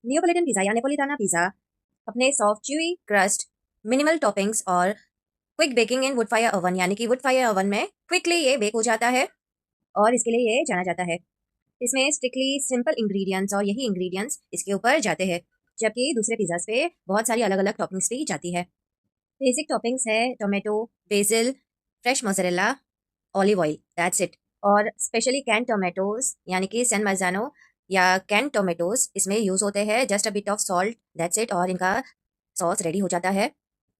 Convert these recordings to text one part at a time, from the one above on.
नियोपोलिटन pizza या नेपोलिटाना pizza अपने soft chewy crust, minimal toppings और क्विक बेकिंग इन वुड फायर ओवन यानी कि वुड फायर ओवन में क्विकली ये बेक हो जाता है और इसके लिए ये जाना जाता है। इसमें स्ट्रिक्टली सिंपल इंग्रेडिएंट्स और यही इंग्रेडिएंट्स इसके ऊपर जाते हैं, जबकि दूसरे पिज़्ज़ाज़ पे बहुत सारी अलग-अलग टॉपिंग्स भी जाती है। बेसिक टॉपिंग्स है tomato, BECIL, fresh mozzarella, olive oil, that's it. और स्पेशली कैन टोमेटोज़ यानी कि सैन मार्ज़ानो या कैन टोमेटोज़ इसमें यूज़ होते हैं, just a bit of salt, that's it, और इनका सॉस रेडी हो जाता है।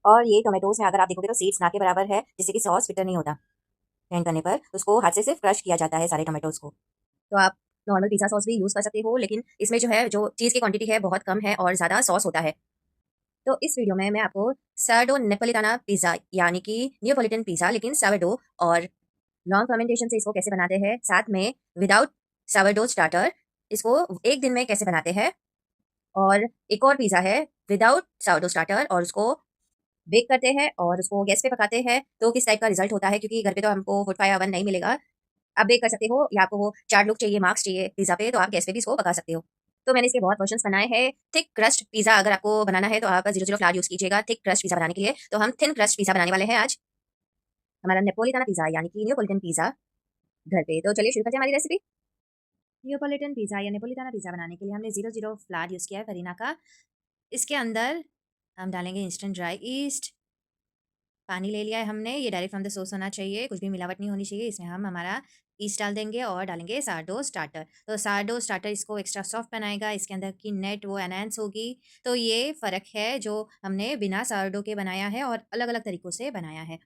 और ये टोमेटोज़ में अगर आप देखोगे तो सीड्स ना के बराबर है, जिससे कि सॉस बिटर नहीं होता। ग्राइंड करने पर उसको हाथ से सिर्फ क्रश किया जाता है सारे टोमेटोज़ को। तो आप नॉर्मल पिज़्ज़ा सॉस भी यूज़ कर सकते हो, लेकिन इसमें जो है, जो चीज़ की क्वांटिटी है बहुत कम है और ज़्यादा सॉस होता है। तो इस वीडियो में मैं आपको सारडो नेपोलिटाना पिज़्ज़ा यानी कि नियोपोलिटन पिज़्ज़ा लेकिन सावरडो और लॉन्ग फर्मेंटेशन से इसको कैसे बनाते हैं, साथ में विदाउट सावरडो स्टार्टर इसको एक दिन में कैसे बनाते हैं, और एक और पिज़्ज़ा है विदाउट सावरडो स्टार्टर और उसको बेक करते हैं और उसको गैस पे पकाते हैं, तो किस टाइप का रिजल्ट होता है, क्योंकि घर पे तो हमको वुड फायर ओवन नहीं मिलेगा। आप बेक कर सकते हो या आपको वो चार लोग चाहिए, मार्क्स चाहिए पिज़्ज़ा पे, तो आप गैस पे भी इसको पका सकते हो। तो मैंने इसके बहुत वर्जन्स बनाए हैं। थिक क्रस्ट पिज़्ज़ा अगर आपको बनाना है तो आप 00 फ्लावर यूज़ कीजिएगा थिक क्रस्ट पिज़्ज़ा बनाने के लिए। तो हम थिन क्रस्ट पिज़्ज़ा बनाने वाले हैं आज, हमारा नेपोलिटाना पिज़्ज़ा यानी कि नियोपोलिटन पिज़्ज़ा घर पे। तो चलिए शुरू करते हैं हमारी रेसिपी। नियोपोलिटन पिज़्ज़ा या नेपोलिटाना पिज़्ज़ा बनाने के लिए हमने 00 फ्लावर यूज़ किया है फरीना का। इसके अंदर हम डालेंगे इंस्टेंट ड्राई ईस्ट, पानी ले लिया है हमने, ये डायरेक्ट फ्रॉम द सोर्स होना चाहिए, कुछ भी मिलावट नहीं होनी चाहिए। इसमें हम हमारा ईस्ट डाल देंगे और डालेंगे सारडो स्टार्टर। तो सारडो स्टार्टर इसको एक्स्ट्रा सॉफ्ट बनाएगा, इसके अंदर की नेट वो एनहांस होगी। तो ये फ़र्क है जो हमने बिना सारडो के बनाया है और अलग अलग तरीक़ों से बनाया है,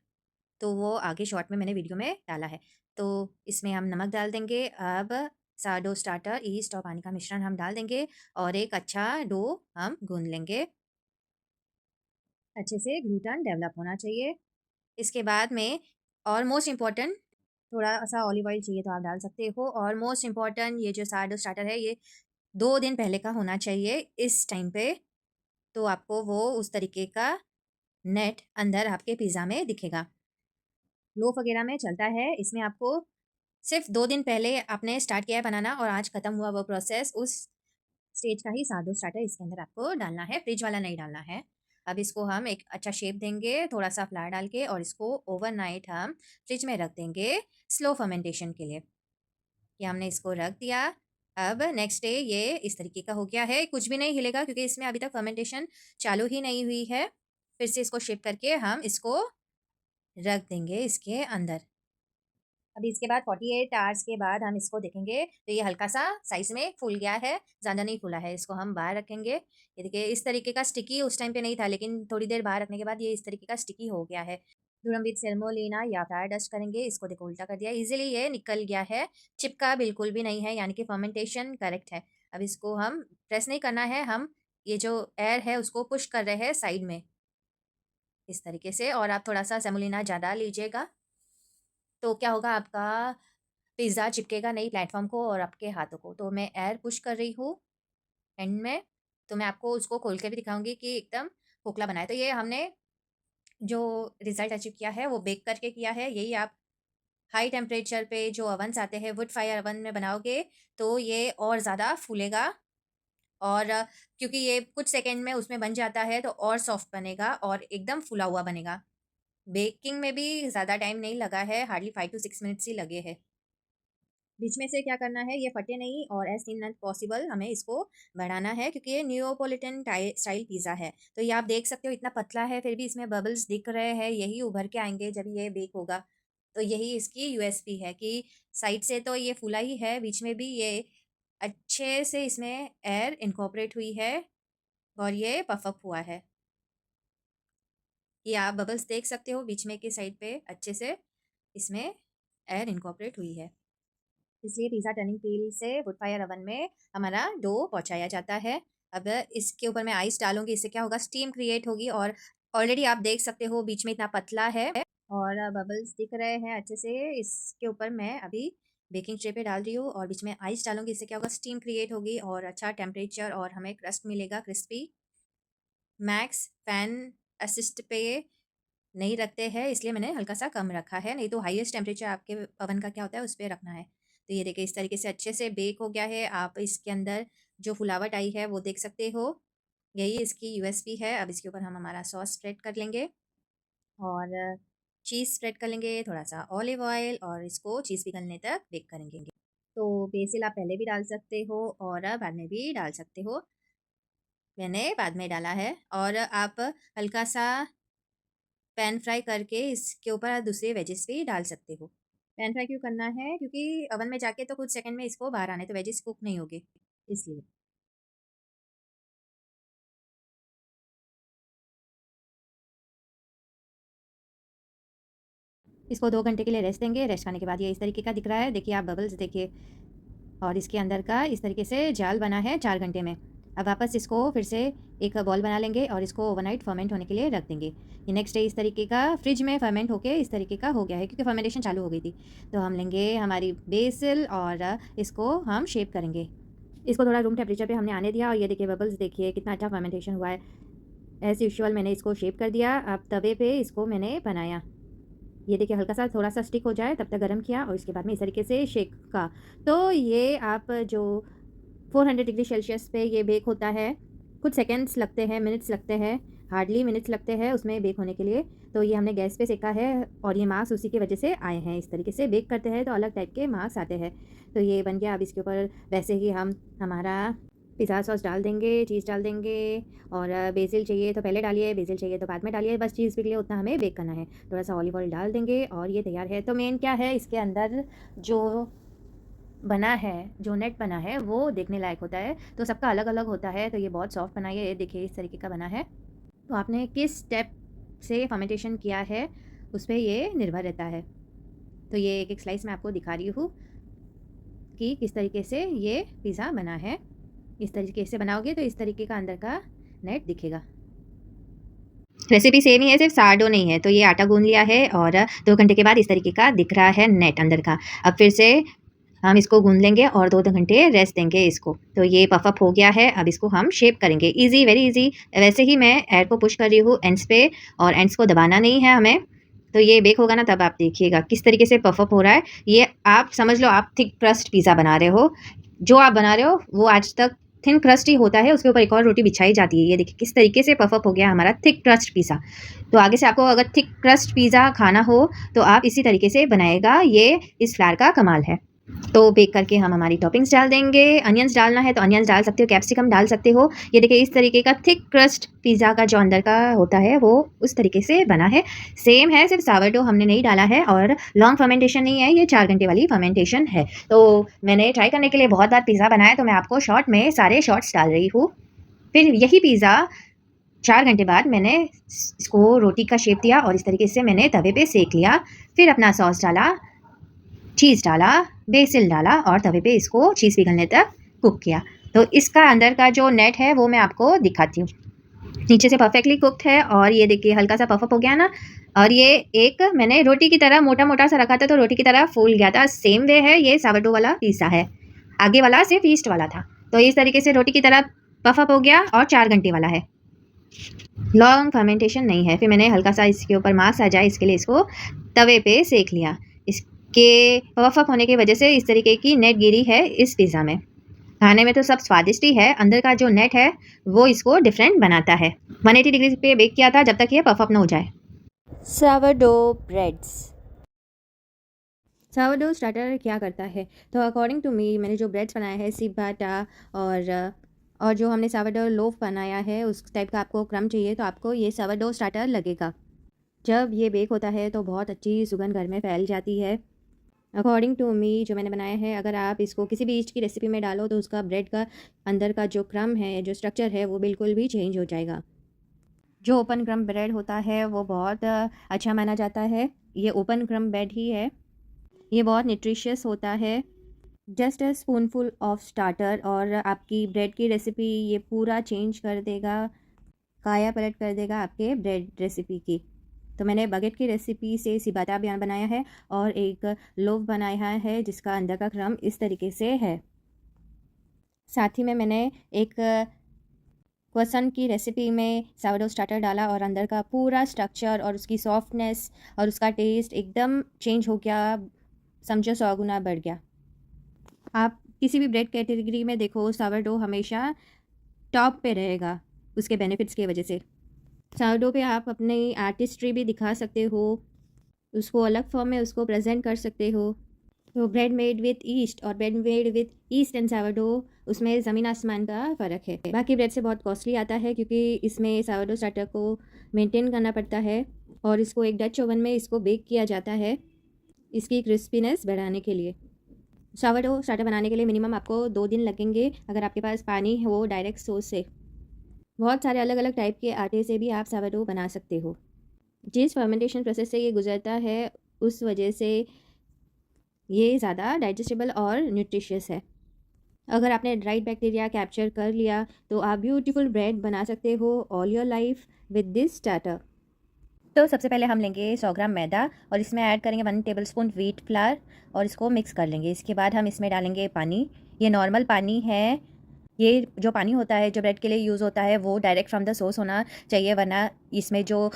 तो वो आगे शॉर्ट में मैंने वीडियो में डाला है। तो इसमें हम नमक डाल देंगे। अब सारडो स्टार्टर, ईस्ट और पानी का मिश्रण हम डाल देंगे और एक अच्छा डो हम गूंद लेंगे। अच्छे से ग्लूटन डेवलप होना चाहिए। इसके बाद में और मोस्ट इम्पॉर्टेंट, थोड़ा-सा ऑलिव ऑयल चाहिए तो आप डाल सकते हो, और मोस्ट इम्पॉर्टेंट ये जो सारडो स्टार्टर है ये 2 दिन पहले का होना चाहिए इस टाइम पे, तो आपको वो उस तरीके का नेट अंदर आपके पिज़्ज़ा में दिखेगा। लोaf वगैरह में चलता है, इसमें आपको सिर्फ़ 2 दिन पहले आपने स्टार्ट किया है बनाना और आज खत्म हुआ वो प्रोसेस, उस स्टेज का ही सारडो स्टार्टर इसके अंदर आपको डालना है, फ्रिज वाला नहीं डालना है। अब इसको हम एक अच्छा शेप देंगे थोड़ा-सा फ्लावर डाल के, और इसको ओवरनाइट हम फ्रिज में रख देंगे स्लो फर्मेंटेशन के लिए। ये हमने इसको रख दिया। अब नेक्स्ट डे ये इस तरीके का हो गया है, कुछ भी नहीं हिलेगा क्योंकि इसमें अभी तक फर्मेंटेशन चालू ही नहीं हुई है। फिर से इसको शिफ्ट करके हम इसको रख देंगे इसके अंदर। अभी इसके बाद 48 आवर्स के बाद हम इसको देखेंगे तो ये हल्का-सा साइज़ में फूल गया है, ज़्यादा नहीं फूला है। इसको हम बाहर रखेंगे। ये देखिए इस तरीके का स्टिकी उस टाइम पे नहीं था, लेकिन थोड़ी देर बाहर रखने के बाद ये इस तरीके का स्टिकी हो गया है। फिर हम विद सेरेमोलिना या फ्लावर डस्ट करेंगे, इसको देखो उल्टा कर दिया, ईज़िली ये निकल गया है, चिपका बिल्कुल भी नहीं है, यानी कि फर्मेंटेशन करेक्ट है। अब इसको हम प्रेस नहीं करना है, हम ये जो एयर है उसको पुश कर रहे हैं साइड में, इस तरीके से, और आप थोड़ा-सा सेमोलिना ज़्यादा लीजिएगा, तो क्या होगा आपका पिज़्ज़ा चिपकेगा नहीं प्लेटफ़ॉर्म को और आपके हाथों को। तो मैं एयर पुश कर रही हूँ एंड में, तो मैं आपको उसको खोल के भी दिखाऊँगी कि एकदम खोखला बना है। तो ये हमने जो रिज़ल्ट अचीव किया है वो बेक करके किया है। यही आप हाई टेम्परेचर पे जो ओवन्स आते हैं वुड फायर ओवन में बनाओगे तो ये और ज़्यादा फूलेगा, और क्योंकि ये कुछ सेकंड में उसमें बन जाता है तो और सॉफ्ट बनेगा और एकदम फूला हुआ बनेगा। बेकिंग में भी ज़्यादा टाइम नहीं लगा है, हार्डली 5 टू 6 मिनट्स ही लगे हैं। बीच में से क्या करना है, ये फटे नहीं और एज़ थिन एज़ पॉसिबल हमें इसको बढ़ाना है, क्योंकि ये नियोपोलिटन स्टाइल पिज़्ज़ा है। तो ये आप देख सकते हो इतना पतला है फिर भी इसमें बबल्स दिख रहे हैं, यही उभर के आएँगे जब ये बेक होगा। तो यही इसकी यूएसपी है कि साइड से तो ये फूला ही है, बीच में भी ये अच्छे से इसमें एयर इनकॉर्पोरेट हुई है और ये पफ अप हुआ है। ये आप बबल्स देख सकते हो बीच में के साइड पे अच्छे से इसमें एयर इनकॉर्पोरेट हुई है। इसलिए पिज़्ज़ा टर्निंग व्हील से वुड फायर ओवन में हमारा डो पहुँचाया जाता है। अब इसके ऊपर मैं आइस डालूँगी, इससे क्या होगा स्टीम क्रिएट होगी, और ऑलरेडी आप देख सकते हो बीच में इतना पतला है और बबल्स दिख रहे हैं अच्छे से। इसके ऊपर मैं अभी बेकिंग ट्रे पे डाल रही हूँ और बीच में आइस डालूँगी, इससे क्या होगा स्टीम क्रिएट होगी और अच्छा टेम्परेचर और हमें क्रस्ट मिलेगा क्रिस्पी। मैक्स फैन असिस्ट पे नहीं रखते हैं, इसलिए मैंने हल्का-सा कम रखा है, नहीं तो हाईएस्ट टेम्परेचर आपके ओवन का क्या होता है उस पे रखना है। तो ये देखिए इस तरीके से अच्छे से बेक हो गया है। आप इसके अंदर जो फुलावट आई है वो देख सकते हो। यही इसकी यूएसपी है। अब इसके ऊपर हम हमारा सॉस स्प्रेड कर लेंगे और चीज़ स्प्रेड कर लेंगे, थोड़ा-सा ऑलिव ऑयल और इसको चीज़ पिघलने तक बेक करेंगे। तो बेसिल आप पहले भी डाल सकते हो और बाद में भी डाल सकते हो। मैंने बाद में डाला है और आप हल्का-सा पैन फ्राई करके इसके ऊपर दूसरे वेजिस भी डाल सकते हो। पैन फ्राई क्यों करना है? क्योंकि ओवन में जाके तो कुछ सेकंड में इसको बाहर आने तो वेजिस कुक नहीं होगे, इसलिए। इसको 2 घंटे के लिए रेस्ट देंगे। रेस्ट करने के बाद ये इस तरीके का दिख रहा है। देखिए आप बबल्स देखिए और इसके अंदर का इस तरीके से जाल बना है 4 घंटे में। अब वापस इसको फिर से एक बॉल बना लेंगे और इसको ओवरनाइट फर्मेंट होने के लिए रख देंगे। ये नेक्स्ट डे इस तरीके का फ्रिज में फर्मेंट होके इस तरीके का हो गया है क्योंकि फर्मेंटेशन चालू हो गई थी। तो हम लेंगे हमारी बेसिल और इसको हम शेप करेंगे। इसको थोड़ा रूम टेम्परेचर पे हमने आने दिया और ये देखिए बबल्स देखिए कितना अच्छा फर्मेंटेशन हुआ है। एज़ यूजुअल मैंने इसको शेप कर दिया। अब तवे पे इसको मैंने बनाया। ये देखिए हल्का-सा थोड़ा-सा स्टिक हो जाए तब तक गरम किया और इसके बाद में इस तरीके से शेक का। तो ये आप जो 400 डिग्री सेल्सियस पे ये बेक होता है। कुछ सेकंड्स लगते हैं, मिनट्स लगते हैं, हार्डली मिनट्स लगते हैं उसमें बेक होने के लिए। तो ये हमने गैस पे सेका है और ये मार्क्स उसी की वजह से आए हैं। इस तरीके से बेक करते हैं तो अलग टाइप के मार्क्स आते हैं। तो ये बन गया। अब इसके ऊपर वैसे ही हम हमारा पिज़्ज़ा सॉस डाल देंगे, चीज़ डाल देंगे और बेसिल चाहिए तो पहले डालिए, बेसिल चाहिए तो बाद में डालिए। बस चीज़ पिघले उतना हमें बेक करना है। थोड़ा-सा ऑलिव ऑयल डाल देंगे और ये तैयार है। तो मेन क्या है इसके अंदर जो बना है, जो नेट बना है वो देखने लायक होता है। तो सबका अलग-अलग होता है। तो ये बहुत सॉफ्ट बना है। ये देखिए इस तरीके का बना है। तो आपने किस स्टेप से फर्मेंटेशन किया है उस पे ये निर्भर रहता है। तो ये एक-एक स्लाइस मैं आपको दिखा रही हूँ कि किस तरीके से ये पिज़्ज़ा बना है। इस तरीके से बनाओगे तो इस तरीके का अंदर का नेट दिखेगा। रेसिपी सेम ही है, सिर्फ सारडो नहीं है। तो ये आटा गूँध लिया है और 2 घंटे के बाद इस तरीके का दिख रहा है नेट अंदर का। अब फिर से हम इसको गूँध लेंगे और 2 घंटे रेस्ट देंगे इसको। तो ये पफ अप हो गया है। अब इसको हम शेप करेंगे। Easy, very easy. वैसे ही मैं एयर को पुश कर रही हूँ एंड्स पे और एंड्स को दबाना नहीं है हमें। तो ये बेक होगा ना तब आप देखिएगा किस तरीके से पफ अप हो रहा है। ये आप समझ लो आप थिक क्रस्ट पिज़्ज़ा बना रहे हो। जो आप बना रहे हो वो आज तक थिन क्रस्ट ही होता है, उसके ऊपर एक और रोटी बिछाई जाती है। ये देखिए किस तरीके से पफ अप हो गया हमारा थिक क्रस्ट पिज़्ज़ा। तो आगे से आपको अगर थिक क्रस्ट पिज़्ज़ा खाना हो तो आप इसी तरीके से बनाएगा। ये इस फ्लावर का कमाल है। तो बेक करके हम हमारी टॉपिंग्स डाल देंगे। अनियंस डालना है तो अनियंस डाल सकते हो, कैप्सिकम डाल सकते हो। ये देखिए इस तरीके का थिक क्रस्ट पिज़्ज़ा का जो अंदर का होता है वो उस तरीके से बना है। सेम है, सिर्फ सावरडो हमने नहीं डाला है और लॉन्ग फर्मेंटेशन नहीं है, ये 4 घंटे वाली फर्मेंटेशन है। तो मैंने ट्राई करने के लिए बहुत बार पिज़्ज़ा बनाया तो मैं आपको शॉर्ट में सारे शॉर्ट्स डाल रही हूँ। फिर यही पिज़्ज़ा 4 घंटे बाद मैंने इसको रोटी का शेप दिया और इस तरीके से मैंने तवे पे सेक लिया। फिर अपना सॉस डाला, चीज़ डाला, बेसिल डाला और तवे पे इसको चीज़ पिघलने तक कुक किया। तो इसका अंदर का जो नेट है वो मैं आपको दिखाती हूँ। नीचे से परफेक्टली कुक्ड है और ये देखिए हल्का-सा पफ अप हो गया ना और ये एक मैंने रोटी की तरह मोटा-मोटा सा रखा था तो रोटी की तरह फूल गया था। सेम वे है ये सावरडो वाला पिज़्ज़ा है। आगे वाला सिर्फ ईस्ट वाला था। तो इस तरीके से रोटी की तरह पफ अप हो गया और 4 घंटे वाला है। लॉन्ग फर्मेंटेशन नहीं है। फिर मैंने हल्का-सा इसके ऊपर मार्क्स आ जाए इसके लिए इसको तवे पे सेक लिया। इसके पफ अप होने की वजह से इस तरीके की नेट गिरी है इस पिज़्ज़ा में। खाने में तो सब स्वादिष्ट ही है, अंदर का जो नेट है वो इसको डिफरेंट बनाता है। 180 डिग्री पे बेक किया था जब तक ये पफ अप ना हो जाए। Sourdough breads. सावरडो स्टार्टर क्या करता है? तो अकॉर्डिंग टू मी मैंने जो ब्रेड्स बनाया है सिबाटा और जो हमने सावरडो लोफ बनाया है उस टाइप का आपको क्रम चाहिए तो आपको ये सावरडो स्टार्टर लगेगा। जब ये बेक होता है तो बहुत अच्छी सुगंध घर में फैल जाती है। अकॉर्डिंग टू मी जो मैंने बनाया है अगर आप इसको किसी भी ईस्ट की रेसिपी में डालो तो उसका ब्रेड का अंदर का जो क्रम है, जो स्ट्रक्चर है वो बिल्कुल भी चेंज हो जाएगा। जो ओपन क्रम ब्रेड होता है वो बहुत अच्छा माना जाता है। ये ओपन क्रम ब्रेड ही है। ये बहुत न्यूट्रिशियस होता है। Just a spoonful of starter और आपकी ब्रेड की रेसिपी ये पूरा चेंज कर देगा, काया पलट कर देगा आपके ब्रेड रेसिपी की। तो मैंने बगेट की रेसिपी से सिबाटा बयान बनाया है और एक लोफ बनाया है जिसका अंदर का क्रम इस तरीके से है। साथ ही में मैंने एक क्वेसन की रेसिपी में सावरडो स्टार्टर डाला और अंदर का पूरा स्ट्रक्चर और उसकी सॉफ्टनेस और उसका टेस्ट एकदम चेंज हो गया, समझो 100 गुना बढ़ गया। आप किसी भी ब्रेड कैटेगरी में देखो सावरडो हमेशा टॉप पे रहेगा उसके बेनिफिट्स की वजह से। सावरडो पे आप अपनी आर्टिस्ट्री भी दिखा सकते हो, उसको अलग फॉर्म में उसको प्रेजेंट कर सकते हो। तो ब्रेड मेड विथ ईस्ट और bread made with east and sourdough, उसमें ज़मीन आसमान का फ़र्क है। बाकी ब्रेड से बहुत कॉस्टली आता है क्योंकि इसमें सावरडो स्टार्टर को मेंटेन करना पड़ता है और इसको एक डच ओवन में इसको बेक किया जाता है इसकी क्रिस्पीनेस बढ़ाने के लिए। सावरडो स्टार्टर बनाने के लिए मिनिमम आपको 2 दिन लगेंगे अगर आपके पास पानी हो डायरेक्ट सोर्स से। बहुत सारे अलग अलग टाइप के आटे से भी आप सावरडो बना सकते हो। जिस फर्मेंटेशन प्रोसेस से ये गुजरता है उस वजह से ये ज़्यादा डाइजेस्टेबल और न्यूट्रिशियस है। अगर आपने राइट बैक्टीरिया कैप्चर कर लिया तो आप ब्यूटीफुल ब्रेड बना सकते हो all your life with this starter. तो सबसे पहले हम लेंगे 100 ग्राम मैदा और इसमें ऐड करेंगे 1 टेबलस्पून व्हीट फ्लावर और इसको मिक्स कर लेंगे। इसके बाद हम इसमें डालेंगे पानी। ये नॉर्मल पानी है। ये जो पानी होता है जो ब्रेड के लिए यूज़ होता है वो डायरेक्ट फ्रॉम द सोर्स होना चाहिए, वरना इसमें जो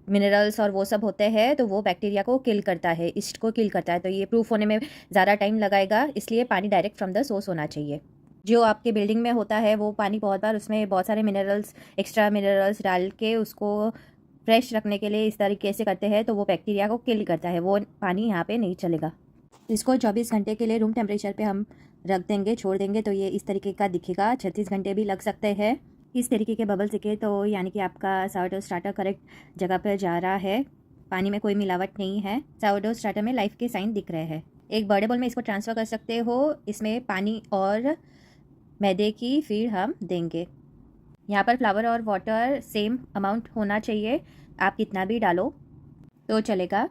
मिनरल्स और वो सब होते हैं तो वो बैक्टीरिया को किल करता है, ईस्ट को किल करता है। तो ये प्रूफ होने में ज़्यादा टाइम लगाएगा, इसलिए पानी डायरेक्ट फ्रॉम द सोर्स होना चाहिए। जो आपके बिल्डिंग में होता है वो पानी बहुत बार उसमें बहुत सारे मिनरल्स, एक्स्ट्रा मिनरल्स डाल के उसको फ्रेश रखने के लिए इस तरीके से करते हैं तो वो बैक्टीरिया को किल करता है, वो पानी यहाँ पे नहीं चलेगा। इसको 24 घंटे के लिए रूम टेम्परेचर पे हम रख देंगे, छोड़ देंगे तो ये इस तरीके का दिखेगा। 36 घंटे भी लग सकते हैं। इस तरीके के बबल्स दिखे तो यानी कि आपका सावरडो स्टार्टर करेक्ट जगह पर जा रहा है, पानी में कोई मिलावट नहीं है। सावरडो स्टार्टर में लाइफ के साइन दिख रहे हैं। एक बड़े बोल में इसको ट्रांसफ़र कर सकते हो। इसमें पानी और मैदे की फीड हम देंगे। यहाँ पर फ्लावर और वाटर सेम अमाउंट होना चाहिए, आप कितना भी डालो तो चलेगा।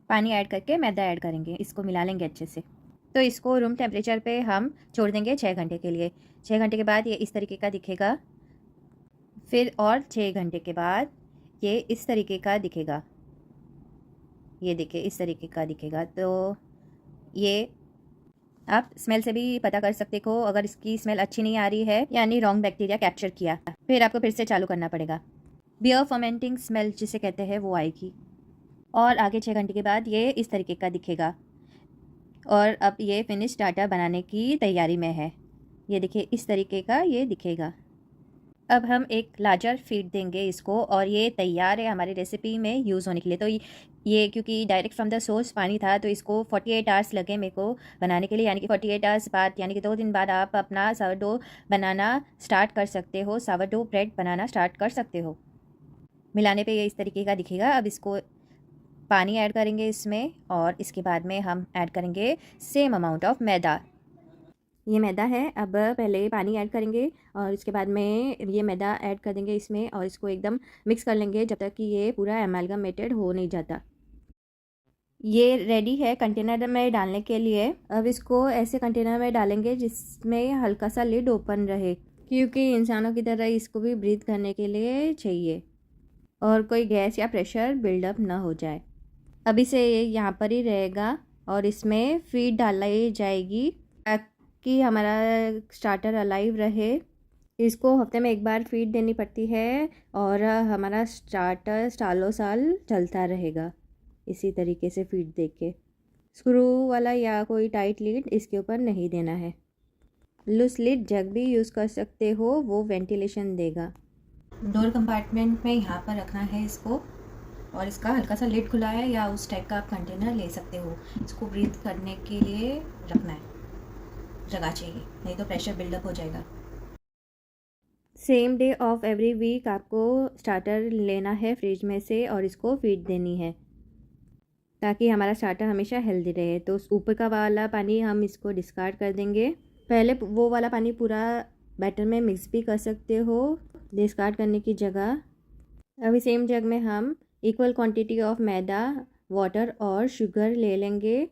पानी ऐड करके मैदा ऐड करेंगे, इसको मिला लेंगे अच्छे से। तो इसको रूम टेम्परेचर पे हम छोड़ देंगे 6 घंटे के लिए। 6 घंटे के बाद ये इस तरीके का दिखेगा। फिर और 6 घंटे के बाद ये इस तरीके का दिखेगा। ये देखिए इस तरीके का दिखेगा। तो ये आप स्मेल से भी पता कर सकते हो, अगर इसकी स्मेल अच्छी नहीं आ रही है यानी रॉन्ग बैक्टीरिया कैप्चर किया, फिर आपको फिर से चालू करना पड़ेगा। बियर फर्मेंटिंग स्मेल जिसे कहते हैं वो आएगी और आगे 6 घंटे के बाद ये इस तरीके का दिखेगा। और अब ये फिनिश स्टार्टर बनाने की तैयारी में है। ये देखिए इस तरीके का ये दिखेगा। अब हम एक लार्जर फीड देंगे इसको और ये तैयार है हमारी रेसिपी में यूज़ होने के लिए। तो ये क्योंकि डायरेक्ट फ्रॉम द सोर्स पानी था तो इसको 48 आवर्स लगे मेरे को बनाने के लिए, यानी कि 48 आवर्स बाद यानी कि 2 दिन बाद आप अपना सावरडो बनाना स्टार्ट कर सकते हो, सावरडो ब्रेड बनाना स्टार्ट कर सकते हो। मिलाने पे ये इस तरीके का दिखेगा। अब इसको पानी ऐड करेंगे इसमें और इसके बाद में हम ऐड करेंगे सेम अमाउंट ऑफ मैदा। ये मैदा है। अब पहले पानी ऐड करेंगे और इसके बाद में ये मैदा ऐड कर देंगे इसमें और इसको एकदम मिक्स कर लेंगे जब तक कि ये पूरा एमालगमेटेड हो नहीं जाता। ये रेडी है कंटेनर में डालने के लिए। अब इसको ऐसे कंटेनर में डालेंगे जिसमें हल्का सा लिड ओपन रहे, क्योंकि इंसानों की तरह इसको भी ब्रीथ करने के लिए चाहिए और कोई गैस या प्रेशर बिल्डअप ना हो जाए। अभी से ये यहाँ पर ही रहेगा और इसमें फीड डालाई जाएगी ताकि हमारा स्टार्टर अलाइव रहे। इसको हफ्ते में एक बार फीड देनी पड़ती है और हमारा स्टार्टर सालों साल चलता रहेगा इसी तरीके से फीड दे के। स्क्रू वाला या कोई टाइट लीड इसके ऊपर नहीं देना है। लूज लीड जग भी यूज़ कर सकते हो, वो वेंटिलेशन देगा। डोर कंपार्टमेंट में यहाँ पर रखना है इसको और इसका हल्का सा लिड खुला है या उस टाइप का आप कंटेनर ले सकते हो। इसको ब्रीथ करने के लिए रखना है, जगह चाहिए, नहीं तो प्रेशर बिल्डअप हो जाएगा। Same day of every week आपको स्टार्टर लेना है फ्रिज में से और इसको फीड देनी है ताकि हमारा स्टार्टर हमेशा हेल्दी रहे। तो ऊपर का वाला पानी हम इसको डिस्कार्ड कर देंगे। पहले वो वाला पानी पूरा बैटर में मिक्स भी कर सकते हो डिस्कार्ड करने की जगह। अभी सेम जग में हम equal quantity of maida, water और शुगर ले लेंगे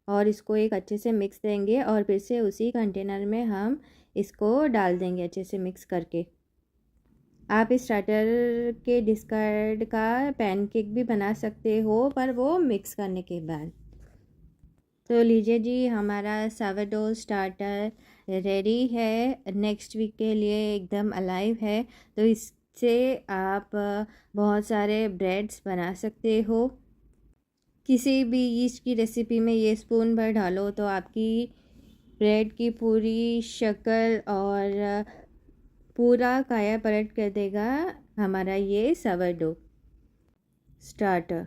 और इसको एक अच्छे से मिक्स देंगे और फिर से उसी कंटेनर में हम इसको डाल देंगे अच्छे से मिक्स करके। आप इस स्टार्टर के डिस्कार्ड का पैनकेक भी बना सकते हो पर वो मिक्स करने के बाद। तो लीजिए जी, हमारा सावरडो स्टार्टर रेडी है, नेक्स्ट वीक के लिए एकदम अलाइव है। तो इससे आप बहुत सारे ब्रेड्स बना सकते हो। किसी भी ईस्ट की रेसिपी में ये स्पून भर डालो तो आपकी ब्रेड की पूरी शक्ल और पूरा काया पलट कर देगा हमारा ये सवरडो स्टार्टर।